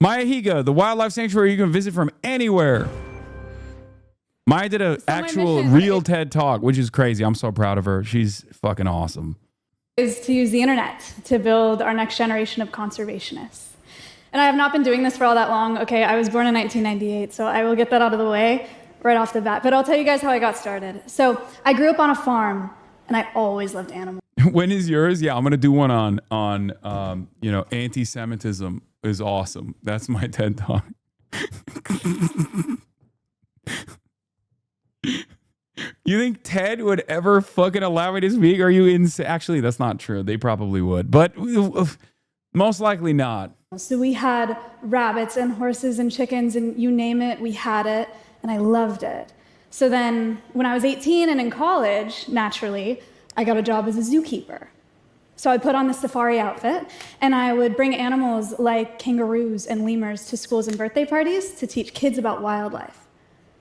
Maya Higa, the wildlife sanctuary you can visit from anywhere. Maya did an actual real TED Talk, which is crazy. I'm so proud of her. She's fucking awesome. Is to use the internet to build our next generation of conservationists. And I have not been doing this for all that long. Okay, I was born in 1998, so I will get that out of the way right off the bat. But I'll tell you guys how I got started. So I grew up on a farm, and I always loved animals. When is yours? Yeah, I'm gonna do one on anti-Semitism is awesome. That's my TED Talk. You think Ted would ever fucking allow me to speak? Are you insane? Actually, that's not true. They probably would, but most likely not. So we had rabbits and horses and chickens and you name it, we had it, and I loved it. So then when I was 18 and in college, naturally, I got a job as a zookeeper. So I put on the safari outfit and I would bring animals like kangaroos and lemurs to schools and birthday parties to teach kids about wildlife.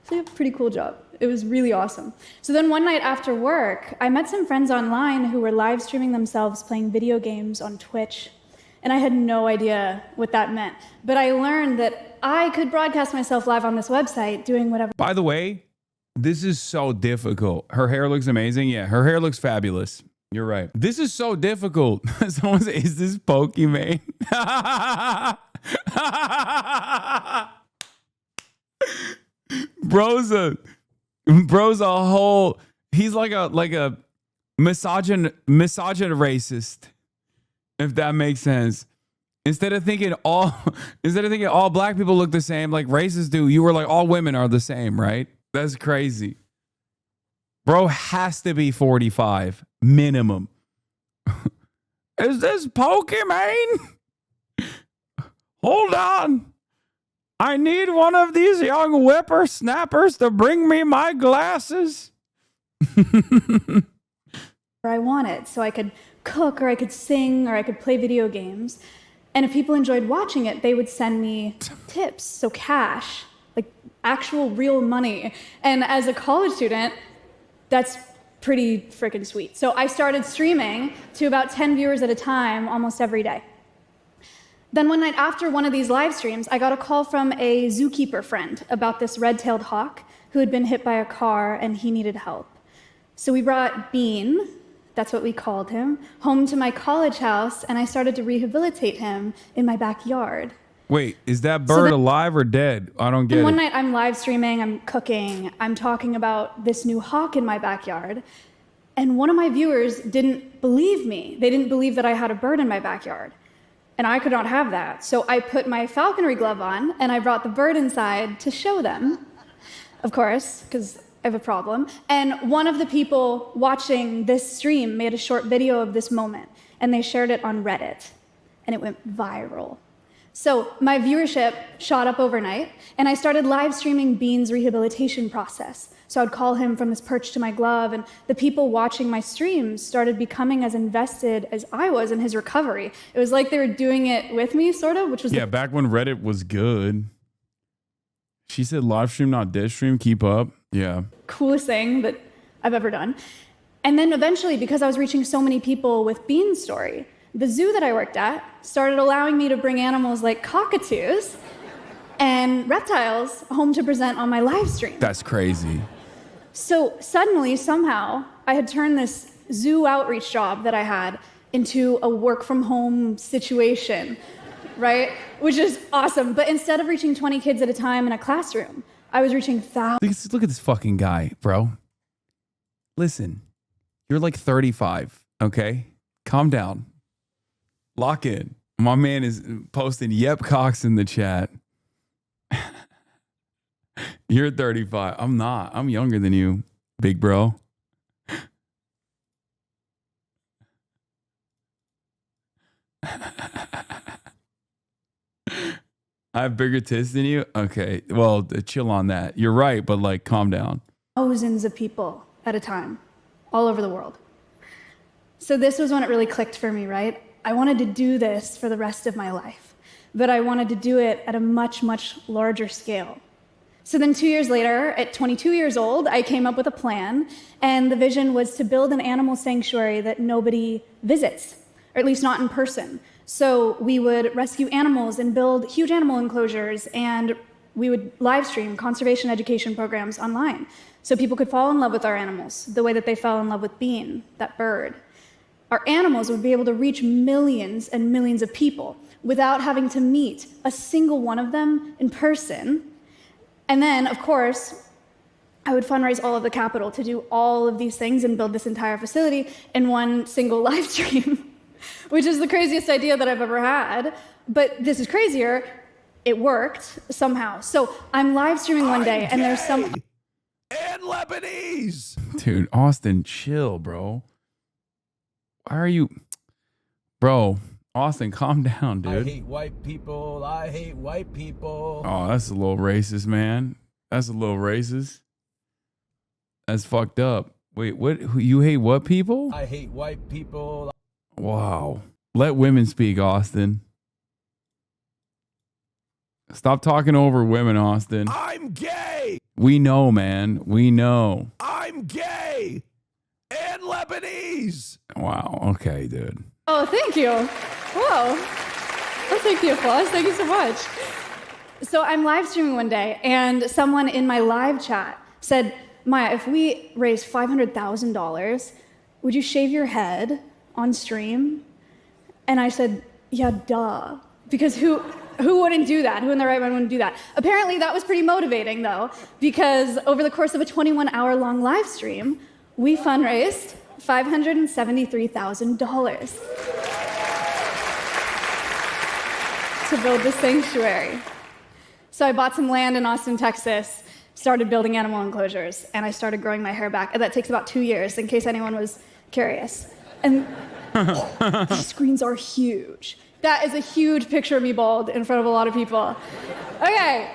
So a pretty cool job. It was really awesome. So then one night after work, I met some friends online who were live streaming themselves playing video games on Twitch. And I had no idea what that meant. But I learned that I could broadcast myself live on this website doing whatever. By the way, this is so difficult. Her hair looks amazing. Yeah, her hair looks fabulous. You're right. This is so difficult. Someone says, is this Pokemon? Bro's a whole, he's like a misogyn racist, if that makes sense. Instead of thinking all black people look the same like racists do, you were like all women are the same, right? That's crazy. Bro has to be 45 minimum. Is this Pokemon? Hold on. I need one of these young whippersnappers to bring me my glasses. I wanted, so I could cook or I could sing or I could play video games. And if people enjoyed watching it, they would send me tips, so cash, like actual real money. And as a college student, that's pretty freaking sweet. So I started streaming to about 10 viewers at a time almost every day. Then one night after one of these live streams, I got a call from a zookeeper friend about this red-tailed hawk who had been hit by a car and he needed help. So we brought Bean, that's what we called him, home to my college house, and I started to rehabilitate him in my backyard. Wait, is that bird alive or dead? I don't get it. One night I'm live streaming, I'm cooking, I'm talking about this new hawk in my backyard, and one of my viewers didn't believe me. They didn't believe that I had a bird in my backyard. And I could not have that. So I put my falconry glove on and I brought the bird inside to show them, of course, because I have a problem. And one of the people watching this stream made a short video of this moment and they shared it on Reddit and it went viral. So my viewership shot up overnight and I started live streaming Bean's rehabilitation process. So I'd call him from his perch to my glove, and the people watching my streams started becoming as invested as I was in his recovery. It was like they were doing it with me, sort of, which was back when Reddit was good. She said live stream, not dead stream. Keep up. Yeah. Coolest thing that I've ever done. And then eventually, because I was reaching so many people with Bean's story, the zoo that I worked at started allowing me to bring animals like cockatoos and reptiles home to present on my live stream. That's crazy. So suddenly, somehow, I had turned this zoo outreach job that I had into a work from home situation, right? Which is awesome. But instead of reaching 20 kids at a time in a classroom, I was reaching thousands. Look at this fucking guy, bro. Listen, you're like 35, okay? Calm down. Lock in. My man is posting yep cocks in the chat. You're 35. I'm not. I'm younger than you, big bro. I have bigger tits than you? Okay. Well, chill on that. You're right, but like, calm down. Thousands of people at a time, all over the world. So this was when it really clicked for me, right? I wanted to do this for the rest of my life, but I wanted to do it at a much, much larger scale. So then 2 years later, at 22 years old, I came up with a plan, and the vision was to build an animal sanctuary that nobody visits, or at least not in person. So we would rescue animals and build huge animal enclosures, and we would live stream conservation education programs online so people could fall in love with our animals the way that they fell in love with Bean, that bird. Our animals would be able to reach millions and millions of people without having to meet a single one of them in person. And then, of course, I would fundraise all of the capital to do all of these things and build this entire facility in one single live stream, which is the craziest idea that I've ever had. But this is crazier. It worked somehow. So I'm live streaming one day, and there's some... And Lebanese! Dude, Austin, chill, bro. Why are you... Bro, Austin, calm down, dude. I hate white people. I hate white people. Oh, that's a little racist, man. That's a little racist. That's fucked up. Wait, what? You hate what people? I hate white people. Wow. Let women speak, Austin. Stop talking over women, Austin. I'm gay. We know, man. We know. I'm gay. And Lebanese. Wow. Okay, dude. Oh, thank you. Whoa. I'll take the applause. Thank you so much. So I'm live streaming one day, and someone in my live chat said, Maya, if we raise $500,000, would you shave your head on stream? And I said, yeah, duh. Because who wouldn't do that? Who in their right mind wouldn't do that? Apparently that was pretty motivating though, because over the course of a 21-hour-long live stream, we fundraised $573,000 to build the sanctuary. So I bought some land in Austin, Texas, started building animal enclosures, and I started growing my hair back. And that takes about 2 years, in case anyone was curious. And these screens are huge. That is a huge picture of me bald in front of a lot of people. Okay,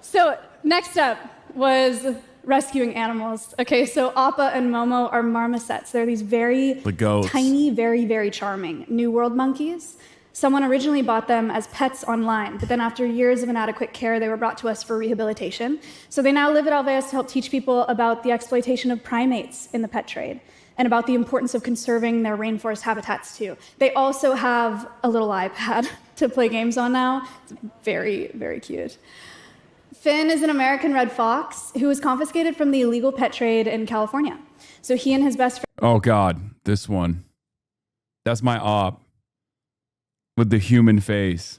so next up was rescuing animals. Okay, so Appa and Momo are marmosets. They're these very tiny, very, very charming New World monkeys. Someone originally bought them as pets online, but then after years of inadequate care, they were brought to us for rehabilitation. So they now live at Alveus to help teach people about the exploitation of primates in the pet trade and about the importance of conserving their rainforest habitats too. They also have a little iPad to play games on now. It's very, very cute. Finn is an American red fox who was confiscated from the illegal pet trade in California. So he and his best friend... Oh God, this one. That's my op. With the human face.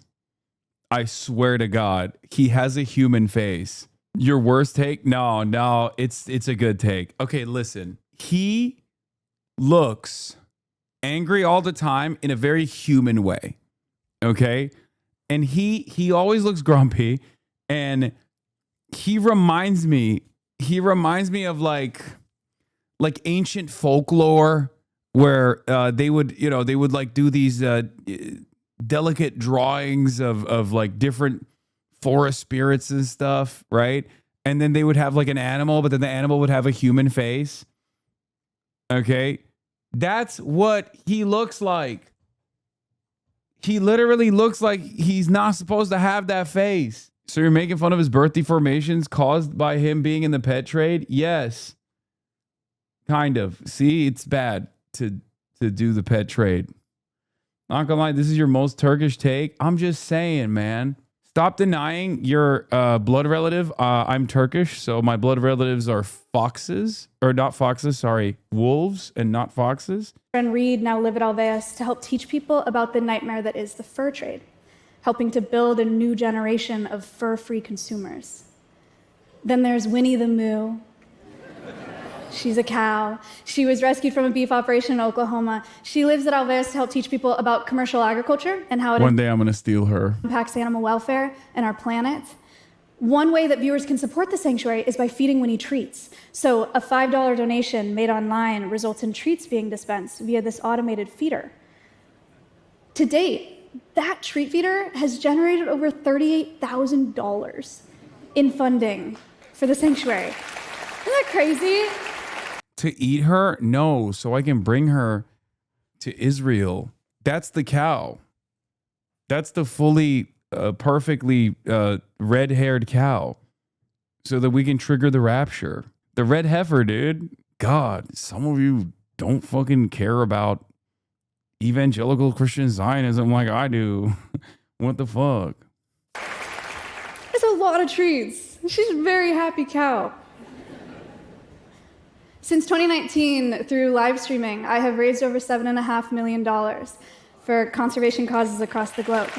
I swear to God, he has a human face. Your worst take? No, it's a good take. Okay, listen. He looks angry all the time in a very human way. Okay? And he always looks grumpy, and he reminds me of like ancient folklore where they would like do these delicate drawings of like different forest spirits and stuff, right? And then they would have like an animal, but then the animal would have a human face. Okay? That's what he looks like. He literally looks like he's not supposed to have that face. So you're making fun of his birth deformations caused by him being in the pet trade? Yes. Kind of. See, it's bad to do the pet trade. Not gonna lie, this is your most Turkish take. I'm just saying, man. Stop denying your blood relative. I'm Turkish, so my blood relatives are foxes. Or not foxes, sorry. Wolves and not foxes. And Reed now live at Alveus to help teach people about the nightmare that is the fur trade, helping to build a new generation of fur-free consumers. Then there's Winnie the Moo. She's a cow. She was rescued from a beef operation in Oklahoma. She lives at Alveus to help teach people about commercial agriculture and how it One day I'm going to steal her. impacts animal welfare and our planet. One way that viewers can support the sanctuary is by feeding Winnie treats. So a $5 donation made online results in treats being dispensed via this automated feeder. To date, that treat feeder has generated over $38,000 in funding for the sanctuary. Isn't that crazy? To eat her? No, so I can bring her to Israel. That's the cow. That's the fully, perfectly red-haired cow. So that we can trigger the rapture. The red heifer, dude. God, some of you don't fucking care about evangelical Christian Zionism like I do. What the fuck? There's a lot of trees. She's a very happy cow. Since 2019, through live streaming, I have raised over $7.5 million for conservation causes across the globe.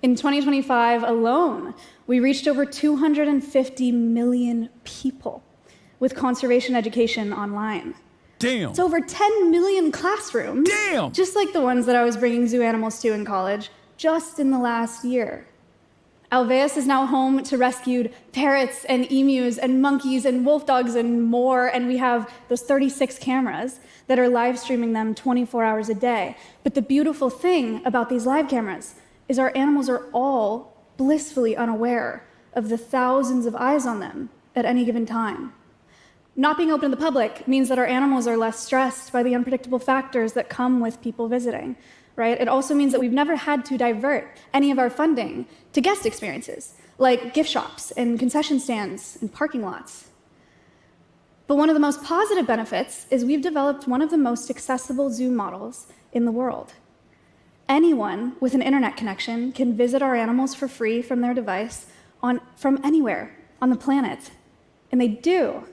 In 2025 alone, we reached over 250 million people with conservation education online. Damn. It's over 10 million classrooms. Damn. Just like the ones that I was bringing zoo animals to in college, just in the last year. Alveus is now home to rescued parrots and emus and monkeys and wolf dogs and more, and we have those 36 cameras that are live streaming them 24 hours a day. But the beautiful thing about these live cameras is our animals are all blissfully unaware of the thousands of eyes on them at any given time. Not being open to the public means that our animals are less stressed by the unpredictable factors that come with people visiting, right? It also means that we've never had to divert any of our funding to guest experiences, like gift shops and concession stands and parking lots. But one of the most positive benefits is we've developed one of the most accessible zoo models in the world. Anyone with an internet connection can visit our animals for free from their device from anywhere on the planet, and they do.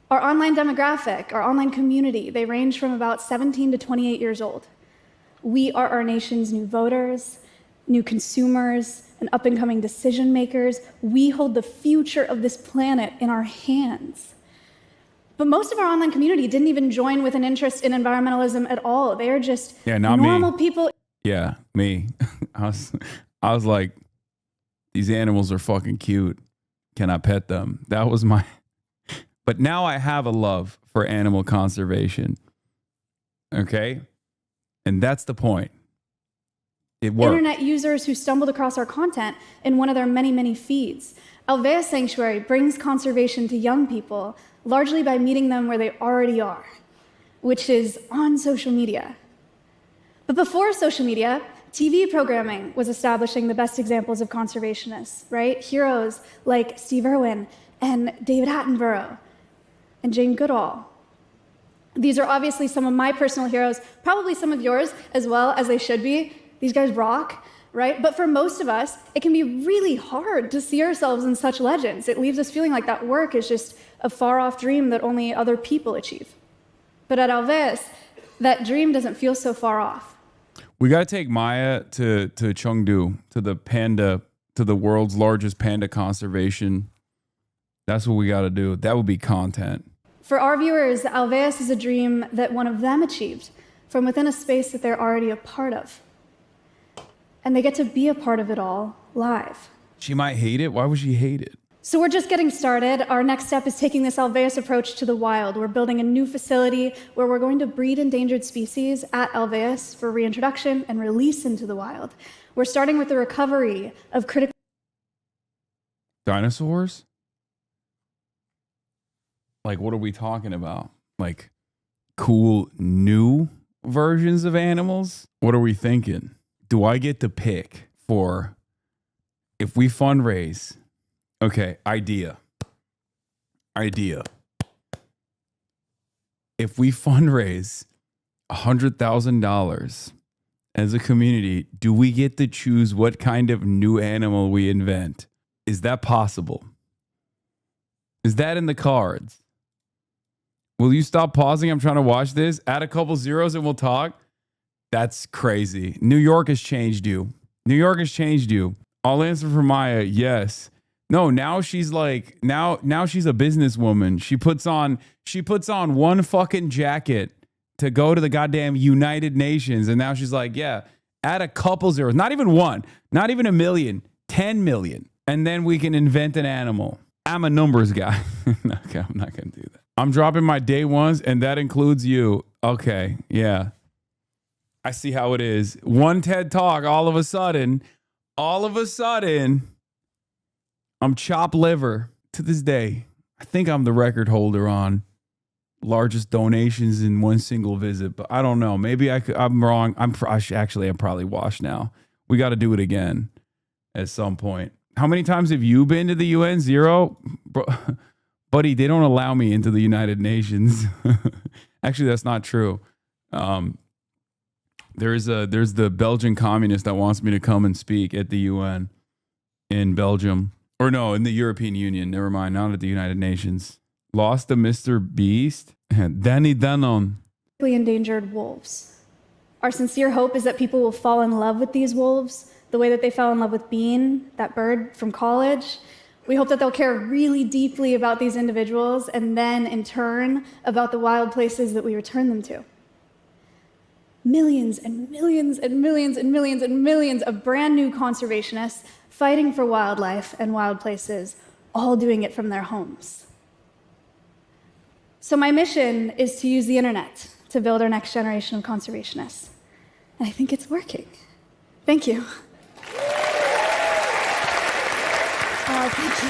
Our online demographic, our online community, they range from about 17 to 28 years old. We are our nation's new voters, new consumers, and up-and-coming decision makers. We hold the future of this planet in our hands. But most of our online community didn't even join with an interest in environmentalism at all. They are just normal people. Yeah, me. I was like, these animals are fucking cute. Can I pet them? That was my... But now I have a love for animal conservation. Okay? And that's the point. It works. Internet users who stumbled across our content in one of their many, many feeds. Alveus Sanctuary brings conservation to young people largely by meeting them where they already are, which is on social media. But before social media, TV programming was establishing the best examples of conservationists, right? Heroes like Steve Irwin and David Attenborough and Jane Goodall. These are obviously some of my personal heroes, probably some of yours as well, as they should be. These guys rock, right? But for most of us, it can be really hard to see ourselves in such legends. It leaves us feeling like that work is just a far-off dream that only other people achieve. But at Alveus, that dream doesn't feel so far off. We got to take Maya to Chengdu, to the world's largest panda conservation. That's what we got to do. That would be content. For our viewers, Alveus is a dream that one of them achieved from within a space that they're already a part of. And they get to be a part of it all live. She might hate it. Why would she hate it? So we're just getting started. Our next step is taking this Alveus approach to the wild. We're building a new facility where we're going to breed endangered species at Alveus for reintroduction and release into the wild. We're starting with the recovery of critical dinosaurs? Like, what are we talking about? Like, cool new versions of animals? What are we thinking? Do I get to pick for if we fundraise? Okay, idea. If we fundraise $100,000 as a community, do we get to choose what kind of new animal we invent? Is that possible? Is that in the cards? Will you stop pausing? I'm trying to watch this. Add a couple zeros and we'll talk. That's crazy. New York has changed you. New York has changed you. I'll answer for Maya. Yes. No, now she's like, now she's a businesswoman. She puts on one fucking jacket to go to the goddamn United Nations. And now she's like, yeah, add a couple zeros. Not even one, not even a million, 10 million. And then we can invent an animal. I'm a numbers guy. Okay, I'm not going to do that. I'm dropping my day ones, and that includes you. Okay, yeah. I see how it is. One TED Talk, all of a sudden, I'm chopped liver. To this day, I think I'm the record holder on largest donations in one single visit, but I don't know. Maybe I'm wrong. I'm probably washed now. We got to do it again at some point. How many times have you been to the UN? Zero? Bro, buddy, they don't allow me into the United Nations. Actually, that's not true. There's the Belgian communist that wants me to come and speak at the UN in Belgium. Or no, in the European Union. Never mind, not at the United Nations. Lost to Mr. Beast? Danny Dannon. Endangered wolves. Our sincere hope is that people will fall in love with these wolves the way that they fell in love with Bean, that bird from college. We hope that they'll care really deeply about these individuals and then, in turn, about the wild places that we return them to. Millions and millions and millions and millions and millions of brand new conservationists fighting for wildlife and wild places, all doing it from their homes. So my mission is to use the internet to build our next generation of conservationists. And I think it's working. Thank you. Thank you.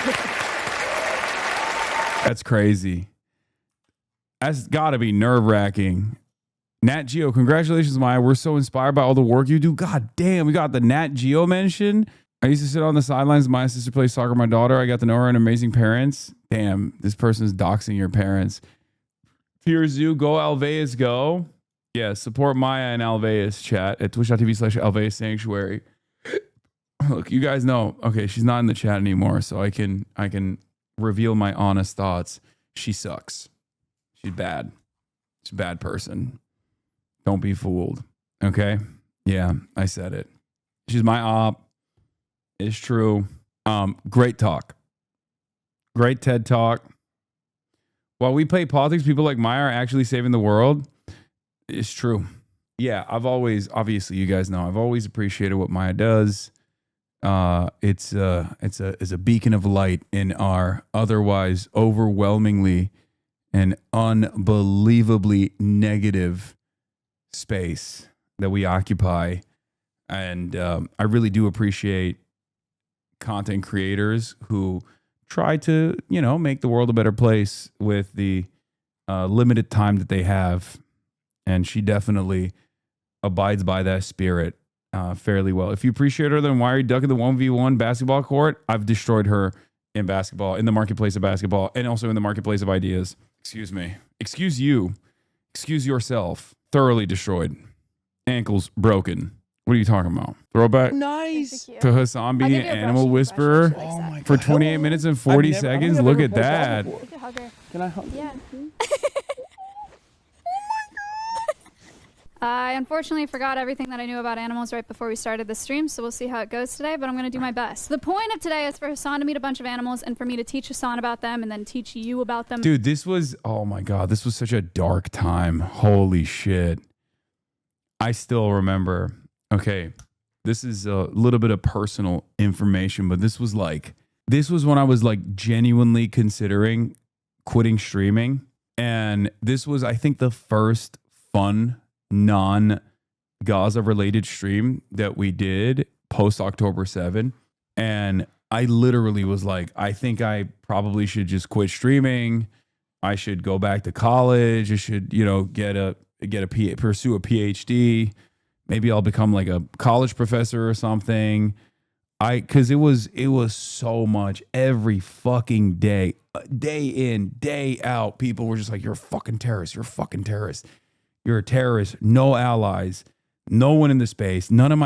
That's crazy. That's got to be nerve-wracking. Nat Geo, congratulations, Maya. We're so inspired by all the work you do. God damn, we got the Nat Geo mention. I used to sit on the sidelines. My sister plays soccer with my daughter. I got to know her and amazing parents. Damn, this person's doxing your parents. Fear Zoo, go Alveus, go. Yeah, support Maya and Alveus chat at twitch.tv/Alveus Sanctuary. Look, you guys know, okay, she's not in the chat anymore, so I can reveal my honest thoughts. She sucks. She's bad. She's a bad person. Don't be fooled. Okay? Yeah, I said it. She's my op. It's true. Great talk. Great TED talk. While we play politics, people like Maya are actually saving the world. It's true. Yeah, I've always, obviously, you guys know, I've always appreciated what Maya does. It's a beacon of light in our otherwise overwhelmingly and unbelievably negative space that we occupy. And I really do appreciate content creators who try to, you know, make the world a better place with the limited time that they have. And she definitely abides by that spirit fairly well. If you appreciate her, then why are you ducking the 1v1 basketball court? I've destroyed her in basketball, in the marketplace of basketball, and also in the marketplace of ideas. Excuse me. Excuse you. Excuse yourself. Thoroughly destroyed. Ankles broken. What are you talking about? Throwback Nice. to Hasan being an animal whisperer for 28 minutes and 40 seconds. Look at that. Can I hug? Yeah. I unfortunately forgot everything that I knew about animals right before we started the stream, so we'll see how it goes today, but I'm going to do my best. The point of today is for Hasan to meet a bunch of animals and for me to teach Hasan about them and then teach you about them. Dude, this was, oh my God, this was such a dark time. Holy shit. I still remember, okay, this is a little bit of personal information, but this was when I was like genuinely considering quitting streaming. And this was, I think, the first fun non-Gaza related stream that we did post October 7. And I literally was like, I think I probably should just quit streaming. I should go back to college. I should, you know, pursue a PhD. Maybe I'll become like a college professor or something. Cause it was so much every fucking day in, day out. People were just like, you're a fucking terrorist. You're a fucking terrorist. You're a terrorist. No allies. No one in the space. None of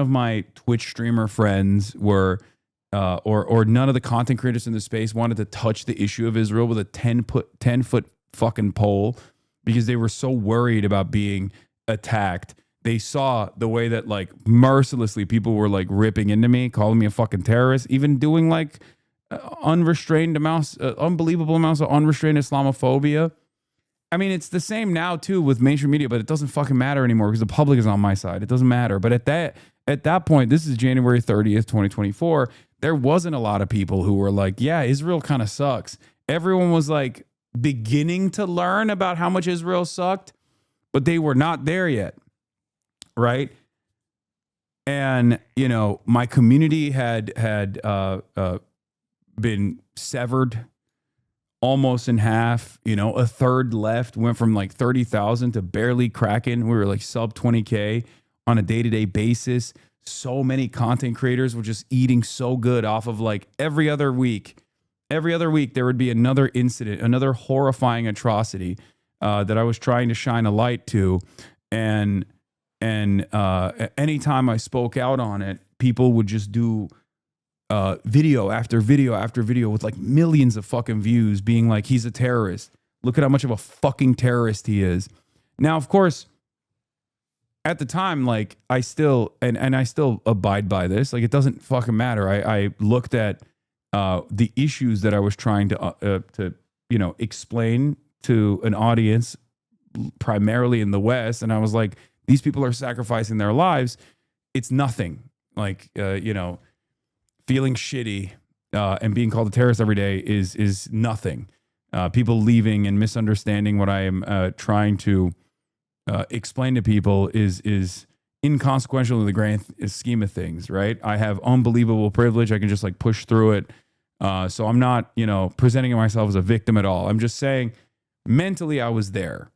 my Twitch streamer friends were, or none of the content creators in the space wanted to touch the issue of Israel with a 10 foot fucking pole because they were so worried about being attacked. They saw the way that like mercilessly people were like ripping into me, calling me a fucking terrorist, even doing like unbelievable amounts of unrestrained Islamophobia. I mean, it's the same now too with mainstream media, but it doesn't fucking matter anymore because the public is on my side. It doesn't matter. But at that point, this is January 30th, 2024. There wasn't a lot of people who were like, yeah, Israel kind of sucks. Everyone was like beginning to learn about how much Israel sucked, but they were not there yet. Right. And, you know, my community had been severed almost in half, you know, a third left, went from like 30,000 to barely cracking. We were like sub 20K on a day-to-day basis. So many content creators were just eating so good off of like every other week. Every other week, there would be another incident, another horrifying atrocity that I was trying to shine a light to. And anytime I spoke out on it, people would just do video after video after video with like millions of fucking views being like, he's a terrorist. Look at how much of a fucking terrorist he is. Now, of course, at the time, like I still, and I still abide by this. Like it doesn't fucking matter. I looked at the issues that I was trying to explain to an audience primarily in the West. And I was like, these people are sacrificing their lives. It's nothing. Like, feeling shitty and being called a terrorist every day is nothing. People leaving and misunderstanding what I am trying to explain to people is inconsequential in the grand scheme of things, right? I have unbelievable privilege. I can just like push through it. So I'm not, presenting myself as a victim at all. I'm just saying mentally I was there.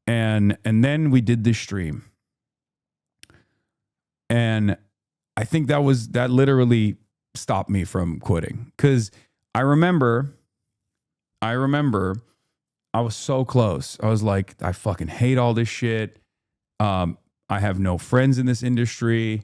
And then we did this stream. And I think that literally stopped me from quitting. Because I remember I was so close. I was like, I fucking hate all this shit. I have no friends in this industry.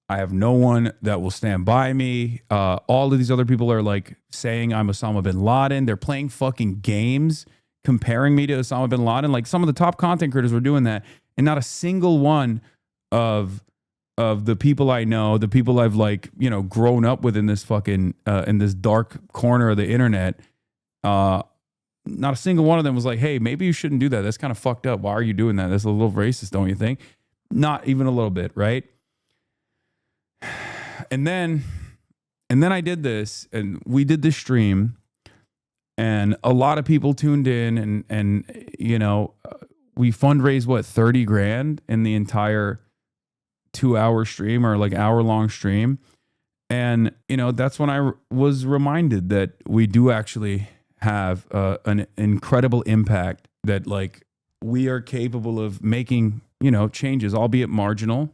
I have no one that will stand by me. All of these other people are like saying I'm Osama bin Laden. They're playing fucking games comparing me to Osama bin Laden. Like some of the top content creators were doing that. And not a single one of the people I know, the people I've like, grown up with in this fucking, in this dark corner of the internet, not a single one of them was like, hey, maybe you shouldn't do that. That's kind of fucked up. Why are you doing that? That's a little racist, don't you think? Not even a little bit, right? And then I did this, and we did this stream, and a lot of people tuned in, and we fundraised what, 30 grand in the entire 2-hour stream, or like hour-long stream. And that's when I was reminded that we do actually have an incredible impact, that like we are capable of making changes, albeit marginal.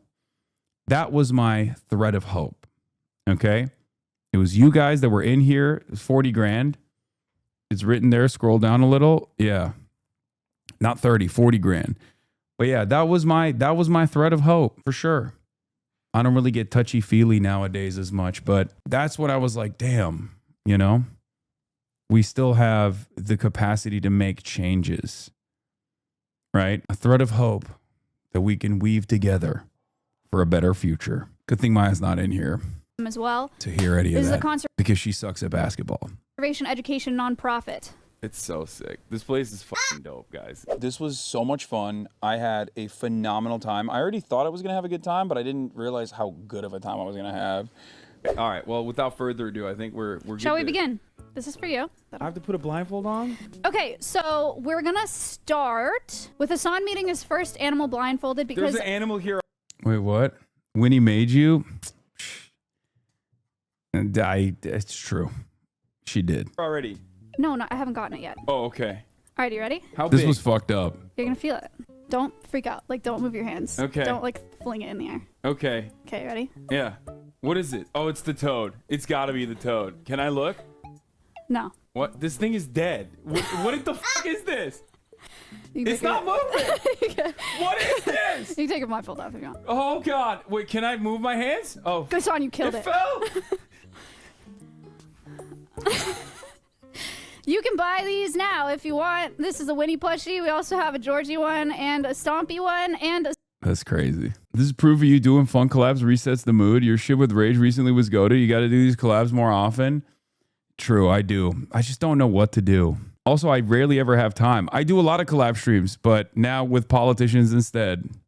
That was my thread of hope. Okay, it was you guys that were in here. It was 40 grand. It's written there. Scroll down a little. Yeah, not 30, 40 grand. But yeah, that was my thread of hope for sure. I don't really get touchy-feely nowadays as much, but that's what I was like, damn, we still have the capacity to make changes, right? A thread of hope that we can weave together for a better future. Good thing Maya's not in here as well to hear any this of is that, because she sucks at basketball. Conservation education nonprofit. It's so sick. This place is fucking dope, guys. This was so much fun. I had a phenomenal time. I already thought I was going to have a good time, but I didn't realize how good of a time I was going to have. All right. Well, without further ado, I think we're Shall we begin? This is for you. I have to put a blindfold on? Okay, so we're going to start with Hasan meeting his first animal blindfolded because... There's an animal here. Wait, what? Winnie made you? It's true. She did. Already. No, I haven't gotten it yet. Oh, okay. All right, you ready? This was fucked up. You're going to feel it. Don't freak out. Like, don't move your hands. Okay. Don't, like, fling it in the air. Okay. Okay, ready? Yeah. What is it? Oh, it's the toad. It's got to be the toad. Can I look? No. What? This thing is dead. What the fuck is this? It's not moving. What is this? You can take a blindfold off if you want. Oh, God. Wait, can I move my hands? Oh. Hasan, you killed it. It fell. You can buy these now if you want. This is a Winnie plushie. We also have a Georgie one and a Stompy one and a... That's crazy. This is proof of you doing fun collabs resets the mood. Your shit with Rage recently was goated. You got to do these collabs more often. True, I do. I just don't know what to do. Also, I rarely ever have time. I do a lot of collab streams, but now with politicians instead.